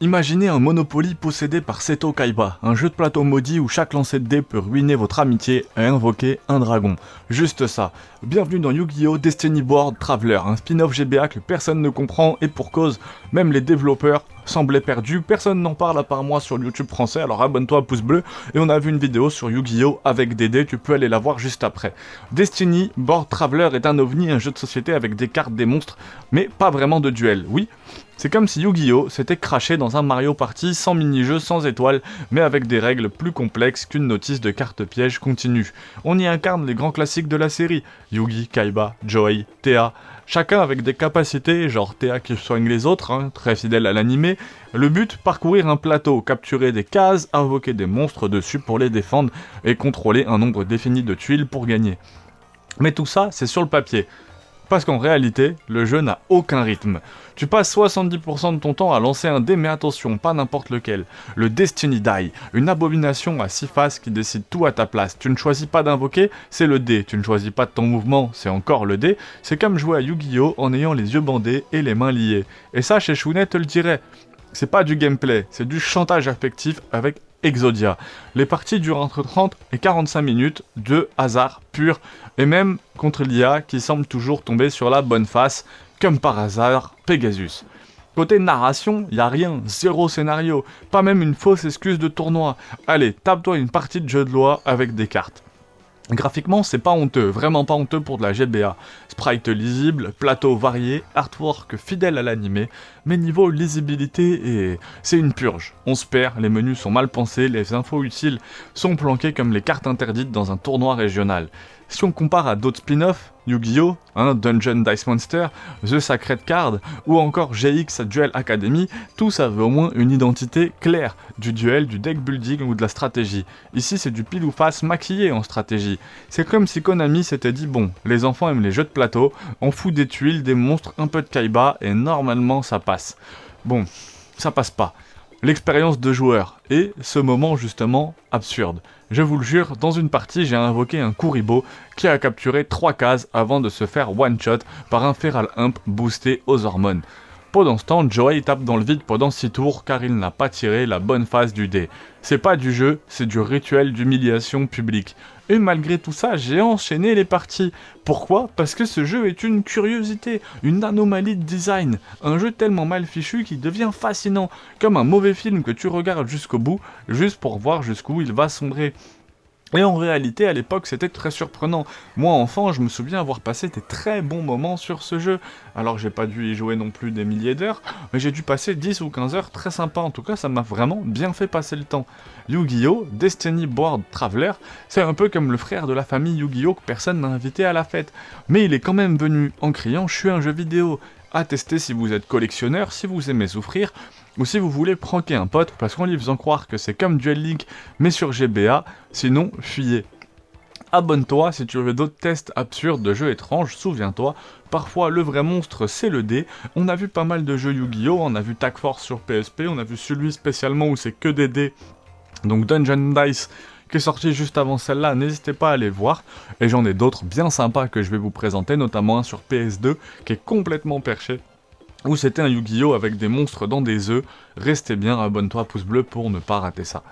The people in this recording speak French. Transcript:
Imaginez un Monopoly possédé par Seto Kaiba, un jeu de plateau maudit où chaque lancer de dés peut ruiner votre amitié et invoquer un dragon. Juste ça. Bienvenue dans Yu-Gi-Oh! Destiny Board Traveler, un spin-off GBA que personne ne comprend et pour cause, même les développeurs semblaient perdus, personne n'en parle à part moi sur YouTube français, alors abonne-toi à pouce bleu, et on a vu une vidéo sur Yu-Gi-Oh! Avec des dés, tu peux aller la voir juste après. Destiny Board Traveler est un ovni, un jeu de société avec des cartes, des monstres, mais pas vraiment de duel, oui. C'est comme si Yu-Gi-Oh! S'était craché dans un Mario Party sans mini-jeu, sans étoiles, mais avec des règles plus complexes qu'une notice de carte piège continue. On y incarne les grands classiques de la série, Yugi, Kaiba, Joey, Théa, chacun avec des capacités, genre Théa qui soigne les autres, très fidèle à l'animé. Le but, parcourir un plateau, capturer des cases, invoquer des monstres dessus pour les défendre, et contrôler un nombre défini de tuiles pour gagner. Mais tout ça, c'est sur le papier. Parce qu'en réalité, le jeu n'a aucun rythme. Tu passes 70% de ton temps à lancer un dé, mais attention, pas n'importe lequel. Le Destiny Die, une abomination à 6 faces qui décide tout à ta place. Tu ne choisis pas d'invoquer, c'est le dé. Tu ne choisis pas de ton mouvement, c'est encore le dé. C'est comme jouer à Yu-Gi-Oh! En ayant les yeux bandés et les mains liées. Et ça, chez Shunet te le dirait. C'est pas du gameplay, c'est du chantage affectif avec Exodia. Les parties durent entre 30 et 45 minutes de hasard pur, et même contre l'IA qui semble toujours tomber sur la bonne face, comme par hasard Pegasus. Côté narration, y a rien, zéro scénario, pas même une fausse excuse de tournoi. Allez, tape-toi une partie de jeu de loi avec des cartes. Graphiquement, c'est pas honteux, vraiment pas honteux pour de la GBA. Sprite lisible, plateau varié, artwork fidèle à l'animé, mais niveau lisibilité, c'est une purge. On se perd, les menus sont mal pensés, les infos utiles sont planquées comme les cartes interdites dans un tournoi régional. Si on compare à d'autres spin-offs, Yu-Gi-Oh!, Dungeon Dice Monster, The Sacred Card, ou encore GX Duel Academy, tous avaient au moins une identité claire, du duel, du deck building ou de la stratégie. Ici c'est du pile ou face maquillé en stratégie. C'est comme si Konami s'était dit bon, les enfants aiment les jeux de plateau, on fout des tuiles, des monstres, un peu de Kaiba, et normalement ça passe. Bon, ça passe pas. L'expérience de joueur, et ce moment justement absurde. Je vous le jure, dans une partie j'ai invoqué un Kuribo qui a capturé 3 cases avant de se faire one-shot par un Feral Imp boosté aux hormones. Pendant ce temps, Joey tape dans le vide pendant 6 tours car il n'a pas tiré la bonne phase du dé. C'est pas du jeu, c'est du rituel d'humiliation publique. Et malgré tout ça, j'ai enchaîné les parties. Pourquoi ? Parce que ce jeu est une curiosité, une anomalie de design. Un jeu tellement mal fichu qu'il devient fascinant, comme un mauvais film que tu regardes jusqu'au bout, juste pour voir jusqu'où il va sombrer. Et en réalité, à l'époque, c'était très surprenant. Moi, enfant, je me souviens avoir passé des très bons moments sur ce jeu. Alors, j'ai pas dû y jouer non plus des milliers d'heures, mais j'ai dû passer 10 ou 15 heures très sympa. En tout cas, ça m'a vraiment bien fait passer le temps. Yu-Gi-Oh! Destiny Board Traveler, c'est un peu comme le frère de la famille Yu-Gi-Oh! Que personne n'a invité à la fête. Mais il est quand même venu en criant « Je suis un jeu vidéo ». À tester si vous êtes collectionneur, si vous aimez souffrir, ou si vous voulez pranker un pote, parce qu'en lui faisant croire que c'est comme Duel Link, mais sur GBA, sinon, fuyez. Abonne-toi si tu veux d'autres tests absurdes de jeux étranges, souviens-toi, parfois le vrai monstre c'est le dé, on a vu pas mal de jeux Yu-Gi-Oh! On a vu Tag Force sur PSP, on a vu celui spécialement où c'est que des dés, donc Dungeon Dice, qui est sorti juste avant celle-là, n'hésitez pas à aller voir, et j'en ai d'autres bien sympas que je vais vous présenter, notamment un sur PS2, qui est complètement perché, où c'était un Yu-Gi-Oh! Avec des monstres dans des œufs. Restez bien, abonne-toi, pouce bleu pour ne pas rater ça.